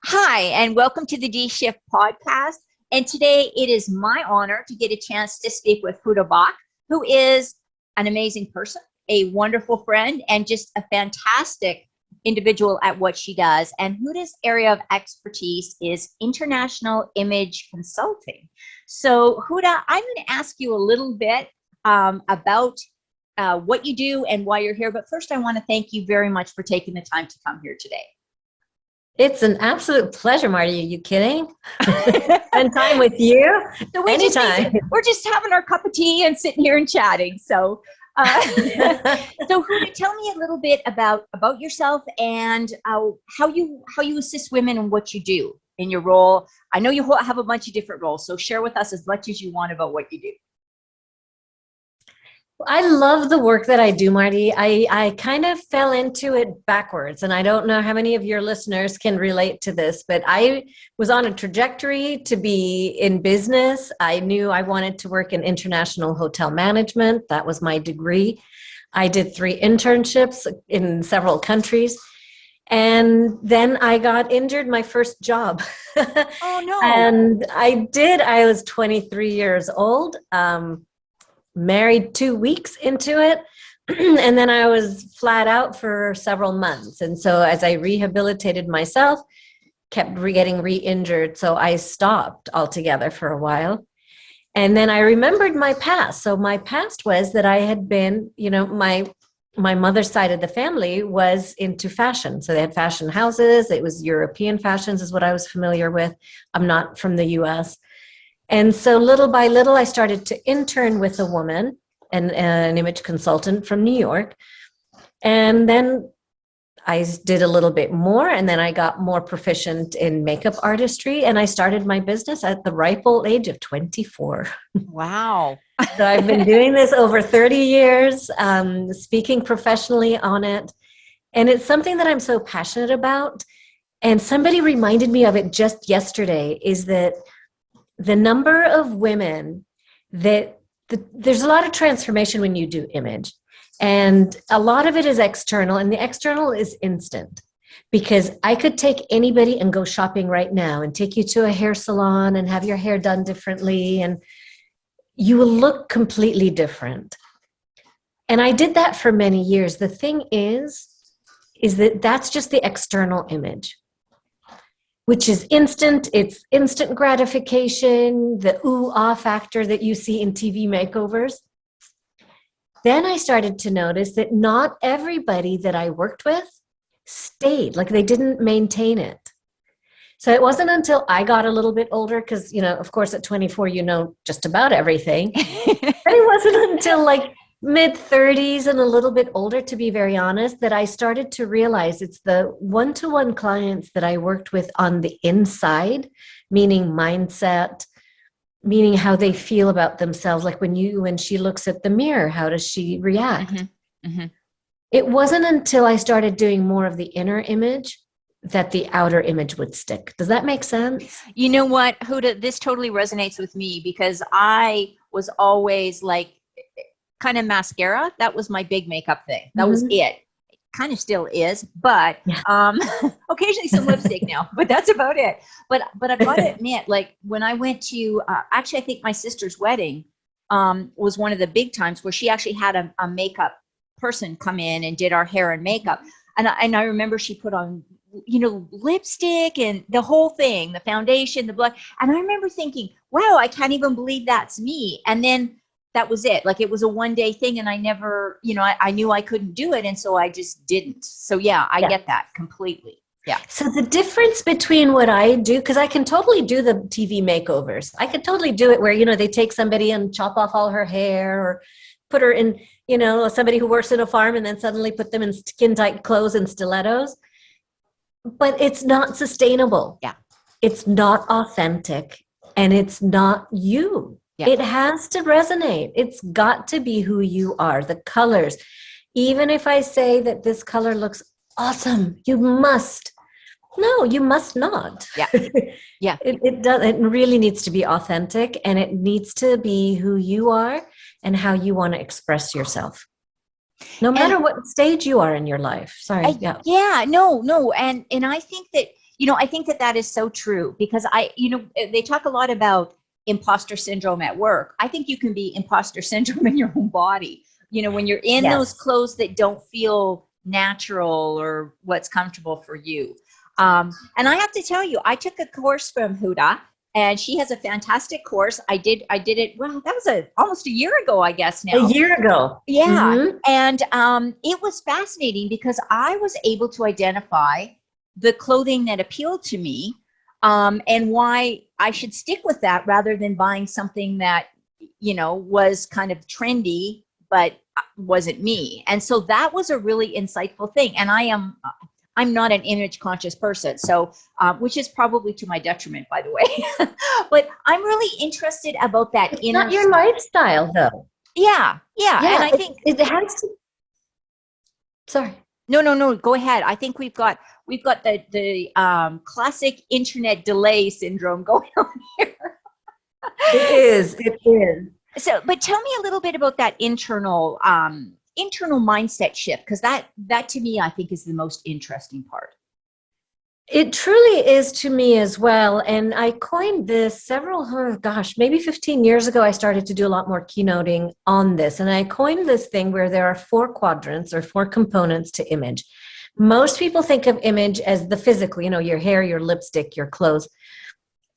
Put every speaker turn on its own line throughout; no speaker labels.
Hi, and welcome to the D Shift podcast. And today it is my honor to get a chance to speak with Huda Baak, who is an amazing person, a wonderful friend, and just a fantastic individual at what she does. And Huda's area of expertise is international image consulting. So, Huda, I'm going to ask you a little bit about what you do and why you're here. But first, I want to thank you very much for taking the time to come here today.
It's an absolute pleasure, Marty. Are you kidding? Spend time with you anytime.
We're just having our cup of tea and sitting here and chatting. So, so Huda, tell me a little bit about yourself and how you assist women and what you do in your role. I know you have a bunch of different roles, so share with us as much as you want about what you do.
I love the work that I do, Marty. I kind of fell into it backwards, and I don't know how many of your listeners can relate to this, but I was on a trajectory to be in business. I knew I wanted to work in international hotel management. That was my degree. I did 3 internships in several countries, and then I got injured my first job.
Oh, no.
And I was 23 years old. Married 2 weeks into it, and then I was flat out for several months. And so as I rehabilitated myself, kept getting re-injured, so I stopped altogether for a while. And then I remembered my past. So my past was that I had been, my mother's side of the family was into fashion. So they had fashion houses. It was European fashions is what I was familiar with. I'm not from the US. And so little by little, I started to intern with a woman, an image consultant from New York. And then I did a little bit more, and then I got more proficient in makeup artistry, and I started my business at the ripe old age of 24.
Wow.
So I've been doing this over 30 years, speaking professionally on it. And it's something that I'm so passionate about. And somebody reminded me of it just yesterday, is that the number of women there's a lot of transformation when you do image, and a lot of it is external, and the external is instant, because I could take anybody and go shopping right now and take you to a hair salon and have your hair done differently, and you will look completely different. And I did that for many years. The thing is that that's just the external image, which is instant. It's instant gratification, the ooh-ah factor that you see in TV makeovers. Then I started to notice that not everybody that I worked with stayed, like they didn't maintain it. So it wasn't until I got a little bit older, because, of course, at 24, you know just about everything. But it wasn't until like mid-30s and a little bit older, to be very honest, that I started to realize it's the one-to-one clients that I worked with on the inside, meaning mindset, meaning how they feel about themselves. Like when she looks at the mirror, how does she react?
Mm-hmm. Mm-hmm.
It wasn't until I started doing more of the inner image that the outer image would stick. Does that make sense?
You know what, Huda, this totally resonates with me, because I was always like, kind of mascara. That was my big makeup thing. That was it. Kind of still is, but occasionally some lipstick now, but that's about it. But I gotta admit, like when I went to, actually I think my sister's wedding was one of the big times where she actually had a makeup person come in and did our hair and makeup. And I remember she put on, lipstick and the whole thing, the foundation, the blush. And I remember thinking, wow, I can't even believe that's me. And then that was it. Like it was a one-day thing, and I never, I knew I couldn't do it, and so I just didn't. So yeah, I get that completely. Yeah.
So the difference between what I do, because I can totally do the TV makeovers. I could totally do it where, they take somebody and chop off all her hair, or put her in, somebody who works in a farm and then suddenly put them in skin-tight clothes and stilettos. But it's not sustainable.
Yeah.
It's not authentic, and it's not you. Yeah. It has to resonate. It's got to be who you are. The colors. Even if I say that this color looks awesome, you must. No, you must not.
Yeah. Yeah.
It does. It really needs to be authentic, and it needs to be who you are and how you want to express yourself. No matter what stage you are in your life. Sorry.
No. And I think that, I think that is so true because they talk a lot about imposter syndrome at work. I think you can be imposter syndrome in your own body. When you're in those
Yes.
clothes that don't feel natural or what's comfortable for you. And I have to tell you, I took a course from Huda, and she has a fantastic course. I did it. Well, that was almost a year ago, I guess
A
now.
year ago.
Yeah.
Mm-hmm.
And it was fascinating because I was able to identify the clothing that appealed to me, and why I should stick with that rather than buying something that, was kind of trendy, but wasn't me. And so that was a really insightful thing. And I'm not an image conscious person. So, which is probably to my detriment, by the way, but I'm really interested about that
It's
inner.
not your lifestyle, though.
Yeah. Yeah.
Yeah,
And I think
it has to. Sorry.
No. Go ahead. I think we've got the classic internet delay syndrome going on here.
It is. It is.
So, but tell me a little bit about that internal mindset shift, because that to me, I think, is the most interesting part.
It truly is to me as well. And I coined this maybe 15 years ago. I started to do a lot more keynoting on this. And I coined this thing where there are 4 quadrants or 4 components to image. Most people think of image as the physical, your hair, your lipstick, your clothes.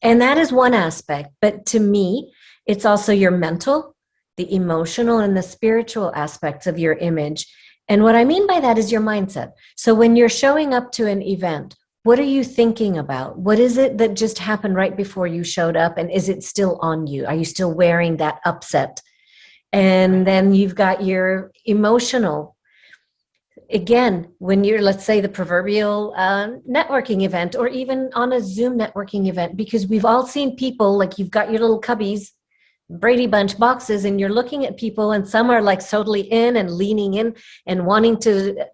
And that is one aspect. But to me, it's also your mental, the emotional, and the spiritual aspects of your image. And what I mean by that is your mindset. So when you're showing up to an event, what are you thinking about? What is it that just happened right before you showed up? And is it still on you? Are you still wearing that upset? And then you've got your emotional. Again, when you're, let's say, the proverbial networking event, or even on a Zoom networking event, because we've all seen people, like you've got your little cubbies, Brady Bunch boxes, and you're looking at people, and some are like totally in and leaning in and wanting to,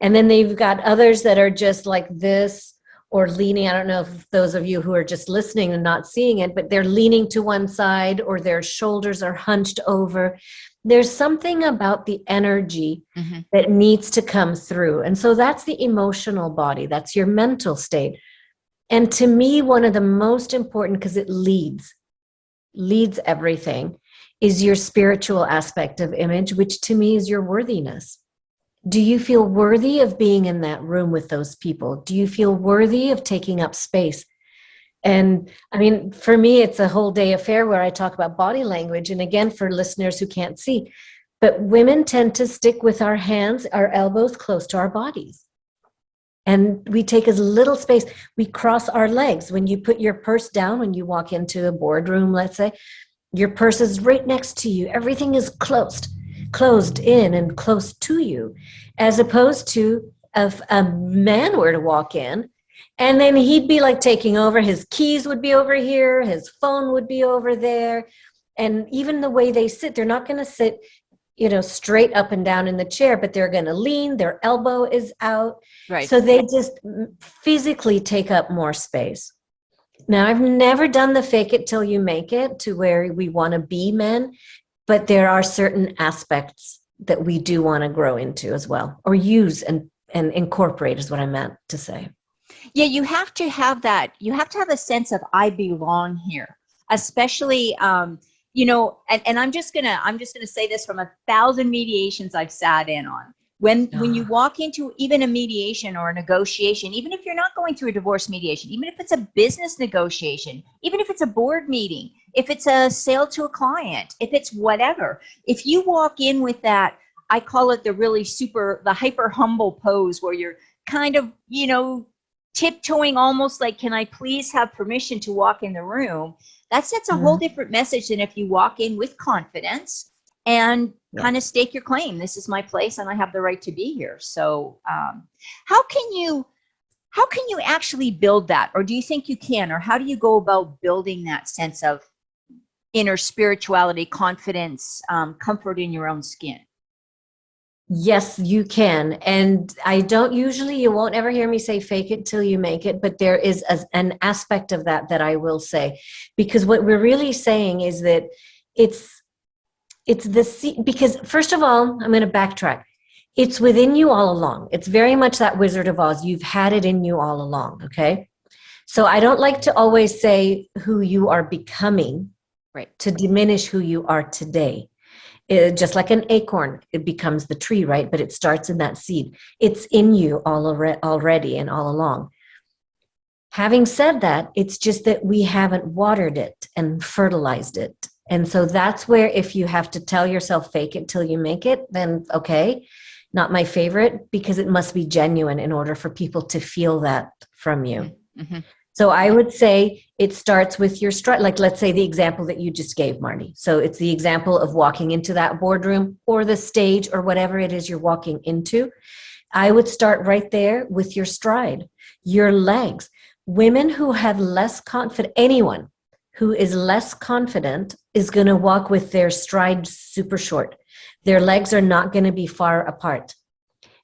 and then they've got others that are just like this or leaning. I don't know if those of you who are just listening and not seeing it, but they're leaning to one side or their shoulders are hunched over. There's something about the energy that needs to come through. And so that's the emotional body. That's your mental state. And to me, one of the most important, because it leads everything, is your spiritual aspect of image, which to me is your worthiness. Do you feel worthy of being in that room with those people? Do you feel worthy of taking up space? And I mean, for me, it's a whole day affair where I talk about body language. And again, for listeners who can't see, but women tend to stick with our hands, our elbows close to our bodies. And we take as little space. We cross our legs. When you put your purse down, when you walk into a boardroom, let's say, your purse is right next to you. Everything is closed in and close to you, as opposed to if a man were to walk in, and then he'd be like taking over. His keys would be over here. His phone would be over there. And even the way they sit, they're not going to sit, straight up and down in the chair, but they're going to lean. Their elbow is out.
Right.
So they just physically take up more space. Now, I've never done the fake it till you make it to where we want to be men, but there are certain aspects that we do want to grow into as well, or use and incorporate is what I meant to say.
Yeah, you have to have that. You have to have a sense of I belong here, especially, and I'm just gonna say this from 1,000 mediations I've sat in on. When you walk into even a mediation or a negotiation, even if you're not going through a divorce mediation, even if it's a business negotiation, even if it's a board meeting, if it's a sale to a client, if it's whatever, if you walk in with that, I call it the hyper humble pose where you're kind of, tiptoeing almost like, can I please have permission to walk in the room? That sets a whole different message than if you walk in with confidence and kind of stake your claim. This is my place and I have the right to be here. So how can you actually build that? Or do you think you can? Or how do you go about building that sense of inner spirituality, confidence, comfort in your own skin?
Yes, you can. And you won't ever hear me say fake it till you make it, but there is an aspect of that I will say, because what we're really saying is that because first of all, I'm going to backtrack. It's within you all along. It's very much that Wizard of Oz. You've had it in you all along. Okay. So I don't like to always say who you are becoming,
Right.
to diminish who you are today. Just like an acorn, it becomes the tree, right? But it starts in that seed. It's in you already and all along. Having said that, it's just that we haven't watered it and fertilized it. And so that's where, if you have to tell yourself fake it till you make it, then okay, not my favorite, because it must be genuine in order for people to feel that from you.
Mm-hmm.
So I would say it starts with your stride. Like, let's say the example that you just gave, Marty. So it's the example of walking into that boardroom or the stage or whatever it is you're walking into. I would start right there with your stride, your legs. Women who have less confident, anyone who is less confident is going to walk with their stride super short. Their legs are not going to be far apart.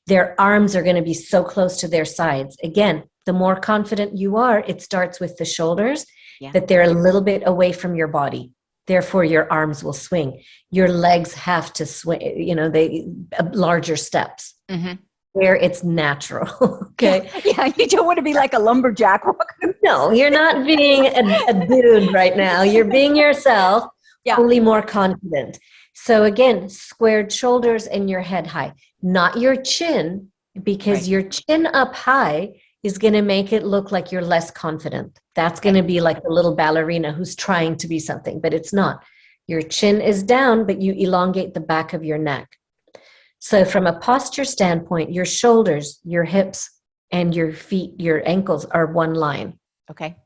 Their arms are going to be so close to their sides. Again, the more confident you are, it starts with the shoulders, that they're a little bit away from your body. Therefore, your arms will swing. Your legs have to swing, larger steps.
Mm-hmm.
Where it's natural. Okay.
Yeah, you don't want to be like a lumberjack walking.
No, you're not being a dude right now. You're being yourself, only more confident. So again, squared shoulders and your head high, not your chin, because your chin up high is going to make it look like you're less confident. That's going to be like a little ballerina who's trying to be something, but it's not. Your chin is down, but you elongate the back of your neck. So from a posture standpoint, your shoulders, your hips, and your feet, your ankles are one line.
Okay.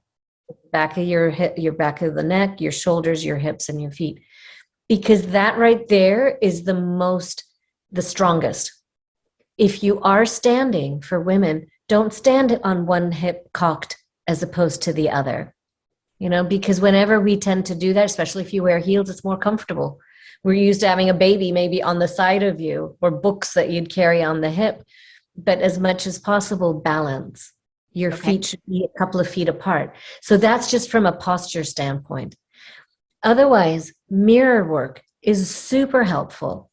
Back of your hip, your back of the neck, your shoulders, your hips, and your feet. Because that right there is the strongest. If you are standing, for women, don't stand on one hip cocked as opposed to the other. Because whenever we tend to do that, especially if you wear heels, it's more comfortable. We're used to having a baby maybe on the side of you, or books that you'd carry on the hip. But as much as possible, balance. Your feet should be a couple of feet apart. So that's just from a posture standpoint. Otherwise, mirror work is super helpful.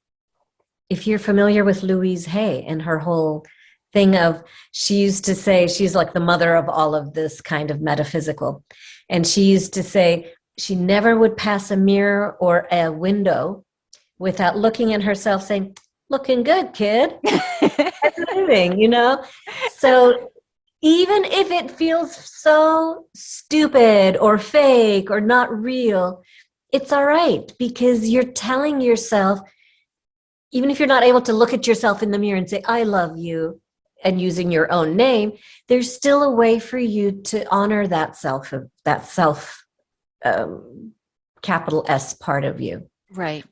If you're familiar with Louise Hay and her whole thing of, she used to say, she's like the mother of all of this kind of metaphysical. And she used to say, she never would pass a mirror or a window without looking at herself saying, looking good, kid. Moving, So even if it feels so stupid or fake or not real, it's all right, because you're telling yourself, even if you're not able to look at yourself in the mirror and say, I love you, and using your own name, there's still a way for you to honor that self, capital S part of you.
Right.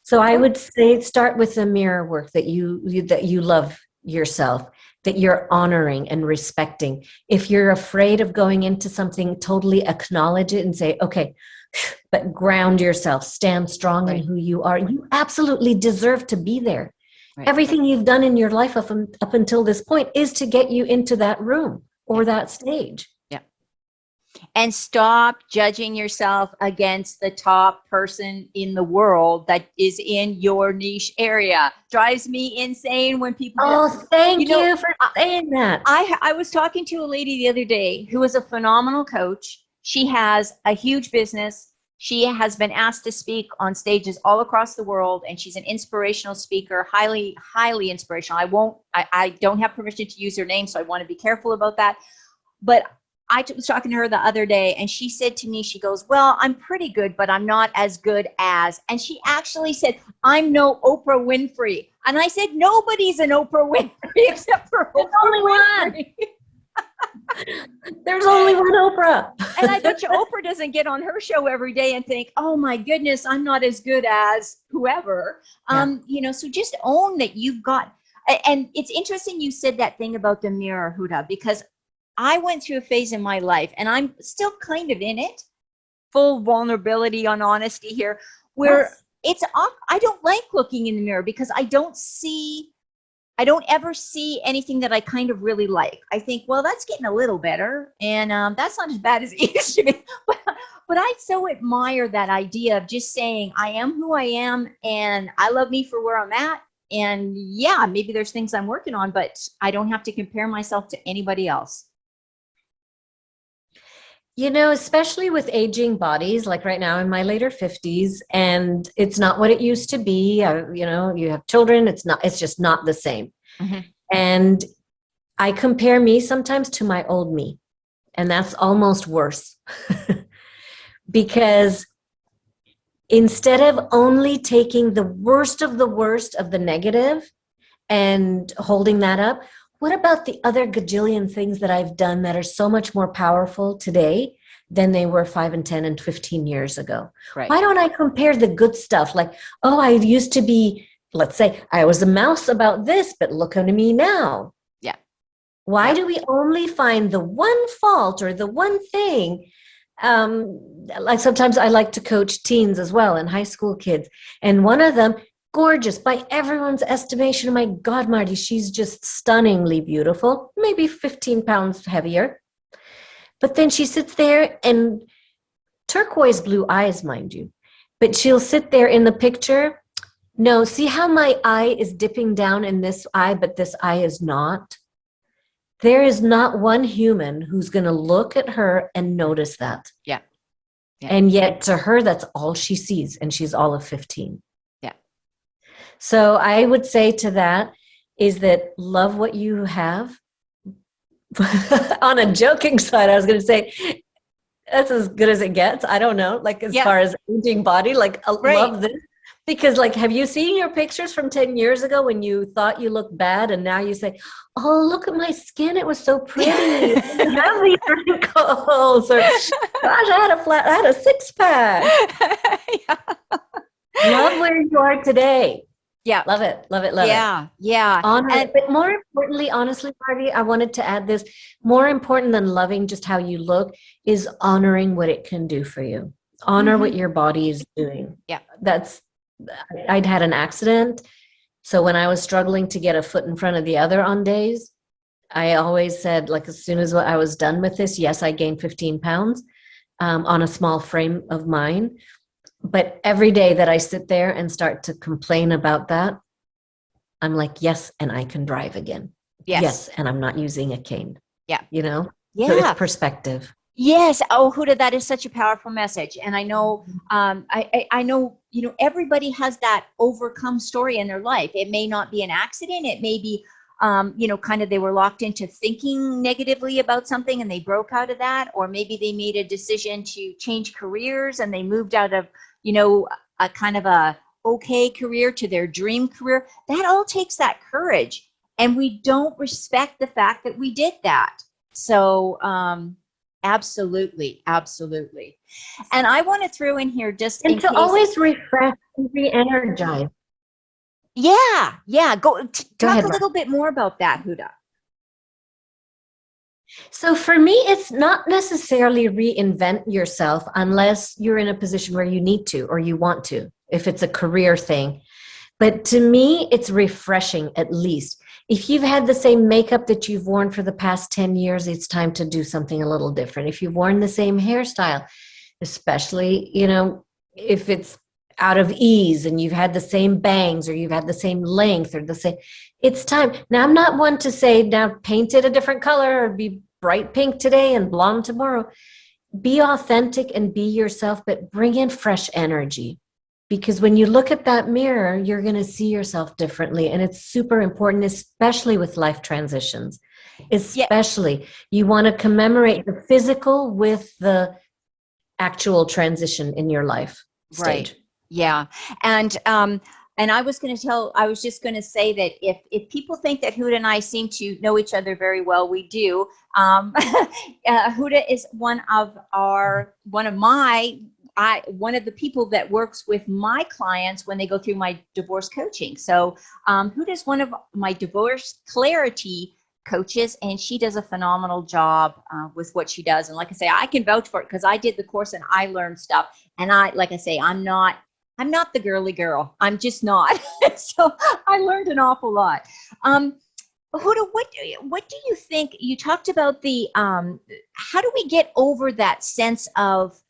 So I would say start with the mirror work that you love yourself, that you're honoring and respecting. If you're afraid of going into something, totally acknowledge it and say, okay, but ground yourself, stand strong in who you are. You absolutely deserve to be there. Right. Everything you've done in your life up until this point is to get you into that room or that stage.
And stop judging yourself against the top person in the world that is in your niche area. Drives me insane when people.
Thank you for saying that.
I was talking to a lady the other day who is a phenomenal coach. She has a huge business. She has been asked to speak on stages all across the world, and she's an inspirational speaker, highly, highly inspirational. I don't have permission to use her name, so I want to be careful about that. But I was talking to her the other day, and she said to me, she goes, well, I'm pretty good, but I'm not as good as. And she actually said, I'm no Oprah Winfrey. And I said, nobody's an Oprah Winfrey except for Oprah Winfrey.
There's only one Oprah.
And I bet you Oprah doesn't get on her show every day and think, oh my goodness, I'm not as good as whoever. So just own that you've got. And it's interesting you said that thing about the mirror, Huda, because I went through a phase in my life, and I'm still kind of in it, full vulnerability on honesty here, where I don't like looking in the mirror because I don't ever see anything that I kind of really like. I think, well, that's getting a little better, and that's not as bad as it used to be. But I so admire that idea of just saying, I am who I am, and I love me for where I'm at. And yeah, maybe there's things I'm working on, but I don't have to compare myself to anybody else.
Especially with aging bodies, like right now in my later 50s, and it's not what it used to be. You have children, it's just not the same.
Mm-hmm.
And I compare me sometimes to my old me, and that's almost worse. Because instead of only taking the worst of the negative and holding that up, what about the other gajillion things that I've done that are so much more powerful today than they were 5 and 10 and 15 years ago?
Right.
Why don't I compare the good stuff? Like, oh, I used to be, let's say, I was a mouse about this, but look at me now.
Yeah.
Why do we only find the one fault or the one thing? Like sometimes I like to coach teens as well and high school kids. And one of them, gorgeous by everyone's estimation. Oh my God, Marty, she's just stunningly beautiful, maybe 15 pounds heavier. But then she sits there and turquoise blue eyes, mind you. But she'll sit there in the picture. No, see how my eye is dipping down in this eye, but this eye is not? There is not one human who's going to look at her and notice that.
Yeah.
And yet to her, that's all she sees. And she's all of 15.
Yeah.
So I would say to that is that love what you have. On a joking side, I was going to say, that's as good as it gets. I don't know, like as far as aging body, like love this. Because like, have you seen your pictures from 10 years ago when you thought you looked bad and now you say, oh, look at my skin. It was so pretty. I didn't have these wrinkles. Or, gosh, I had a six pack. Love where you are today.
Yeah.
Love it. Love it. Love it.
Yeah.
Honor it. But more importantly, honestly, Marty, I wanted to add this. More important than loving just how you look is honoring what it can do for you. Honor what your body is doing.
Yeah.
I'd had an accident. So when I was struggling to get a foot in front of the other on days, I always said, like, as soon as I was done with this, yes, I gained 15 pounds on a small frame of mine. But every day that I sit there and start to complain about that, I'm like, yes, and I can drive again. Yes, and I'm not using a cane.
Yeah.
Yeah.
So
it's perspective.
Yes. Oh, Huda, that is such a powerful message. And I know, I know, everybody has that overcome story in their life. It may not be an accident. It may be, kind of they were locked into thinking negatively about something and they broke out of that. Or maybe they made a decision to change careers and they moved out of, a kind of a okay career to their dream career. That all takes that courage. And we don't respect the fact that we did that. So, absolutely. And I want to throw in here just
and to always refresh and re-energize.
Yeah. Talk
ahead,
a little bit more about that, Huda.
So for me, it's not necessarily reinvent yourself unless you're in a position where you need to or you want to, if it's a career thing. But to me, it's refreshing at least. If you've had the same makeup that you've worn for the past 10 years, it's time to do something a little different. If you've worn the same hairstyle, especially, if it's out of ease and you've had the same bangs or you've had the same length or the same, it's time. Now, I'm not one to say, now paint it a different color or be bright pink today and blonde tomorrow. Be authentic and be yourself, but bring in fresh energy. Because when you look at that mirror, you're going to see yourself differently. And it's super important, especially with life transitions. Especially, you want to commemorate the physical with the actual transition in your life stage.
Right. Yeah. And I was just going to say that if people think that Huda and I seem to know each other very well, we do. Huda is one of the people that works with my clients when they go through my divorce coaching. So Huda is one of my divorce clarity coaches, and she does a phenomenal job with what she does. And like I say, I can vouch for it because I did the course and I learned stuff. And I'm not the girly girl. I'm just not. So I learned an awful lot. Huda, what do you think? You talked about the how do we get over that sense of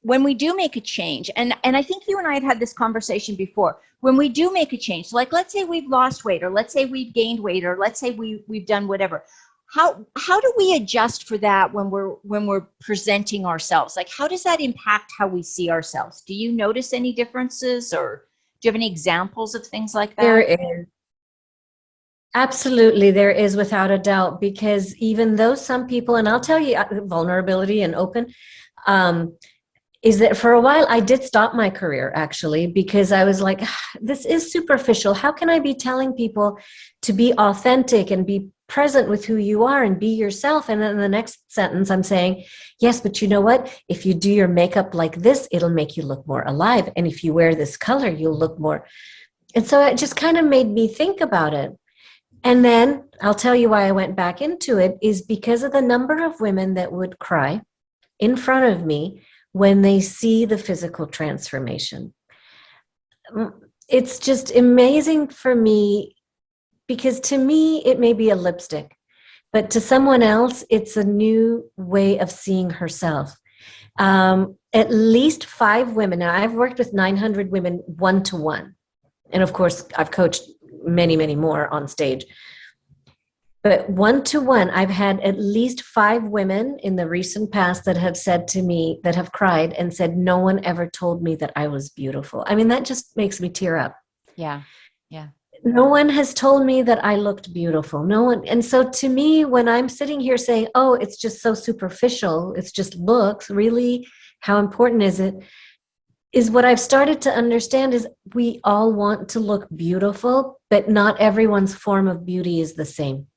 when we do make a change, and I think you and I had this conversation before, when we do make a change, like let's say we've lost weight, or let's say we've gained weight, or let's say we've done whatever, how do we adjust for that when we're presenting ourselves? Like, how does that impact how we see ourselves? Do you notice any differences, or do you have any examples of things like
There
that?
is. Absolutely, there is without a doubt, because even though some people, and I'll tell you, vulnerability and open, um, is that for a while I did stop my career actually, because I was like, this is superficial. How can I be telling people to be authentic and be present with who you are and be yourself? And then the next sentence I'm saying, yes, but you know what? If you do your makeup like this, it'll make you look more alive. And if you wear this color, you'll look more. And so it just kind of made me think about it. And then I'll tell you why I went back into it is because of the number of women that would cry in front of me when they see the physical transformation. It's just amazing for me, because to me, it may be a lipstick, but to someone else, it's a new way of seeing herself. At least 5 women. Now, I've worked with 900 women one-to-one. And of course, I've coached many, many more on stage. But one-to-one, I've had at least 5 women in the recent past that have said to me, that have cried and said, no one ever told me that I was beautiful. I mean, that just makes me tear up.
Yeah. Yeah.
No one has told me that I looked beautiful. No one. And so to me, when I'm sitting here saying, oh, it's just so superficial, it's just looks, really, how important is it? Is what I've started to understand is we all want to look beautiful, but not everyone's form of beauty is the same.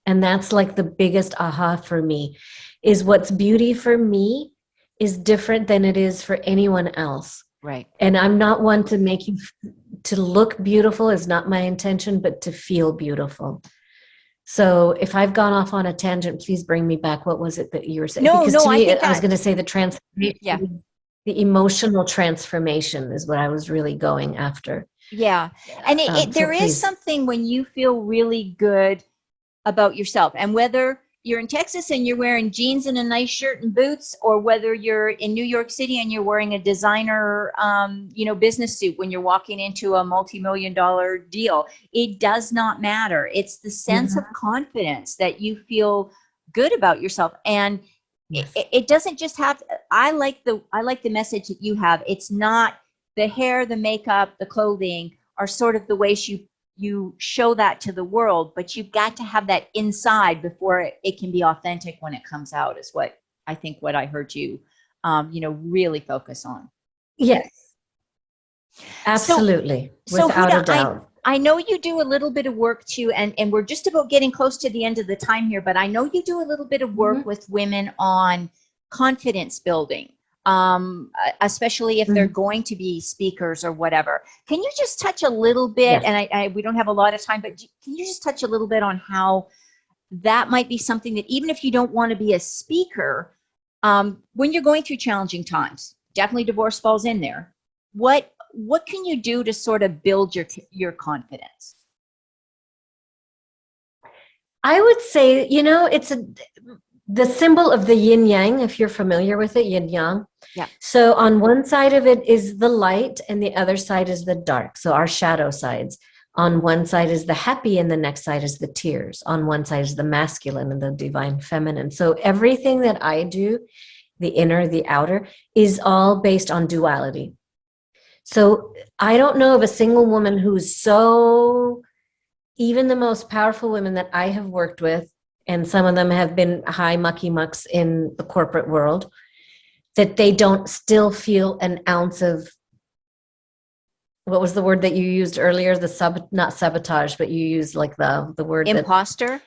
And that's like the biggest aha for me, is what's beauty for me is different than it is for anyone else.
Right.
And I'm not one to make you to look beautiful is not my intention, but to feel beautiful. So if I've gone off on a tangent, please bring me back. What was it that you were saying?
No,
Because
no,
to
I
me,
think
I was
that,
going to say the transformation,
yeah.
the emotional transformation is what I was really going after.
Yeah. And
So
there is
please.
something when you feel really good about yourself, and whether you're in Texas and you're wearing jeans and a nice shirt and boots, or whether you're in New York City and you're wearing a designer, business suit when you're walking into a multi-million-dollar deal, it does not matter. It's the sense of confidence that you feel good about yourself. And
Yes.
it doesn't just have, I like the message that you have. It's not the hair, the makeup, the clothing are sort of the ways you show that to the world, but you've got to have that inside before it can be authentic when it comes out, is what I think what I heard you, really focus on.
Yes,
So,
absolutely.
so
Without
Huda,
a doubt.
I know you do a little bit of work too, and we're just about getting close to the end of the time here, but I know you do a little bit of work with women on confidence building, especially if they're going to be speakers or whatever. Can you just touch a little bit,
Yes.
and we don't have a lot of time, but can you just touch a little bit on how that might be something that, even if you don't want to be a speaker, when you're going through challenging times, definitely divorce falls in there. What can you do to sort of build your confidence?
I would say, it's the symbol of the yin yang, if you're familiar with it, yin yang.
Yeah.
So on one side of it is the light and the other side is the dark. So our shadow sides. On one side is the happy and the next side is the tears. On one side is the masculine and the divine feminine. So everything that I do, the inner, the outer, is all based on duality. So I don't know of a single woman who's so, even the most powerful women that I have worked with, and some of them have been high mucky mucks in the corporate world, that they don't still feel an ounce of, what was the word that you used earlier? Not sabotage, but you used like the word
Imposter?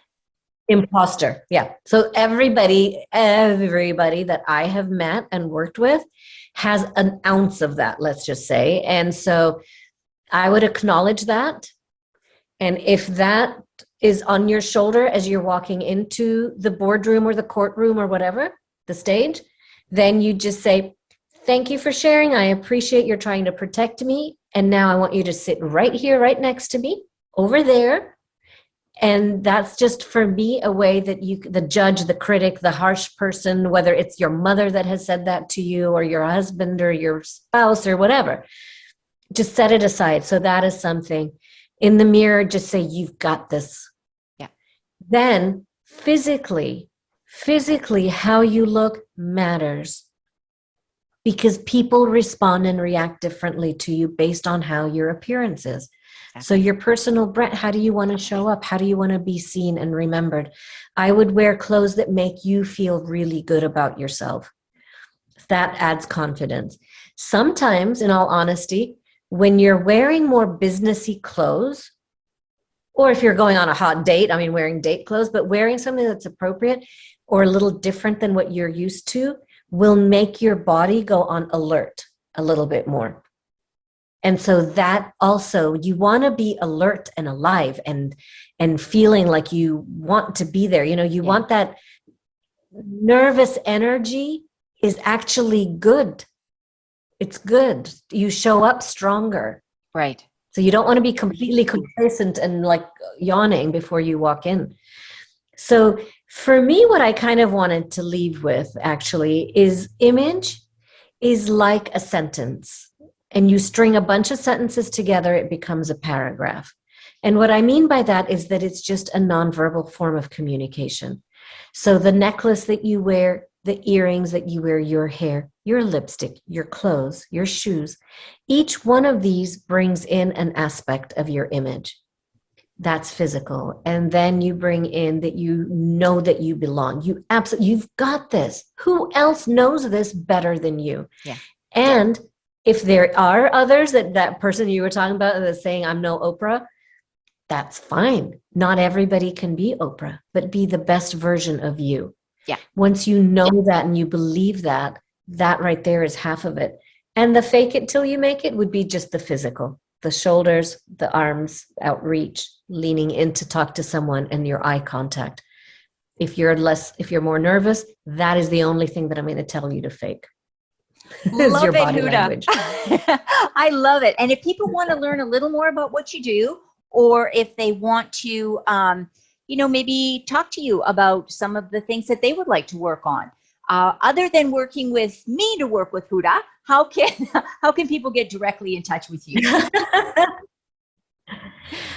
Imposter. Yeah. So everybody that I have met and worked with has an ounce of that, let's just say. And so I would acknowledge that. And if that is on your shoulder as you're walking into the boardroom or the courtroom or whatever, the stage, then you just say, thank you for sharing. I appreciate you're trying to protect me. And now I want you to sit right here, right next to me, over there. And that's just, for me, a way that the judge, the critic, the harsh person, whether it's your mother that has said that to you or your husband or your spouse or whatever, just set it aside. So that is something. In the mirror, just say, you've got this.
Yeah.
then physically, how you look matters, because people respond and react differently to you based on how your appearance is. So your personal brand, how do you want to show up? How do you want to be seen and remembered? I would wear clothes that make you feel really good about yourself. That adds confidence. Sometimes, in all honesty, when you're wearing more businessy clothes, or if you're going on a hot date, I mean, wearing date clothes, but wearing something that's appropriate or a little different than what you're used to will make your body go on alert a little bit more. And so that also, you want to be alert and alive and feeling like you want to be there. You know, you want that nervous energy is actually good. It's good. You show up stronger.
Right.
So you don't want to be completely complacent and like yawning before you walk in. So for me, what I kind of wanted to leave with actually is image is like a sentence. And you string a bunch of sentences together, it becomes a paragraph. And what I mean by that is that it's just a nonverbal form of communication. So the necklace that you wear, the earrings that you wear, your hair, your lipstick, your clothes, your shoes, each one of these brings in an aspect of your image. That's physical. And then you bring in that you know that you belong. You've got this. Who else knows this better than you?
Yeah.
And if there are others, that person you were talking about that's saying, I'm no Oprah, that's fine. Not everybody can be Oprah, but be the best version of you.
Yeah.
Once you know that and you believe that, that right there is half of it. And the fake it till you make it would be just the physical, the shoulders, the arms, outreach, leaning in to talk to someone, and your eye contact. If you're more nervous, that is the only thing that I'm going to tell you to fake.
Love
your
it,
body
Huda.
language.
I love it. And if people want to learn a little more about what you do, or if they want to, maybe talk to you about some of the things that they would like to work on, other than working with me to work with Huda, how can people get directly in touch with you?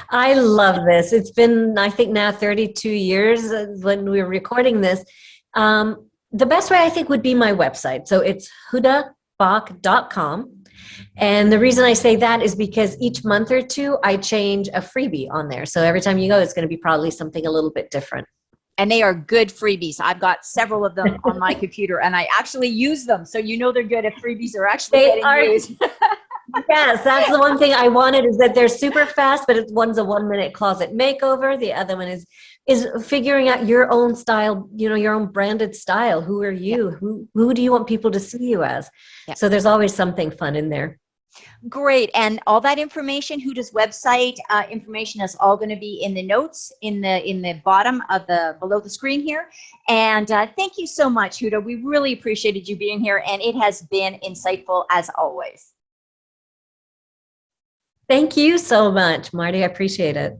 I love this. It's been, I think now 32 years when we were recording this. The best way I think would be my website. So it's hudabaak.com. And the reason I say that is because each month or two, I change a freebie on there. So every time you go, it's going to be probably something a little bit different.
And they are good freebies. I've got several of them on my computer, and I actually use them. So you know they're good if freebies are actually getting used.
Yes, that's the one thing I wanted, is that they're super fast, but one's a 1-minute closet makeover. The other one is figuring out your own style, your own branded style. Who are you? Yeah. Who do you want people to see you as? Yeah. So there's always something fun in there.
Great. And all that information, Huda's website information, is all going to be in the notes in the bottom of below the screen here. And thank you so much, Huda. We really appreciated you being here, and it has been insightful as always.
Thank you so much, Marty. I appreciate it.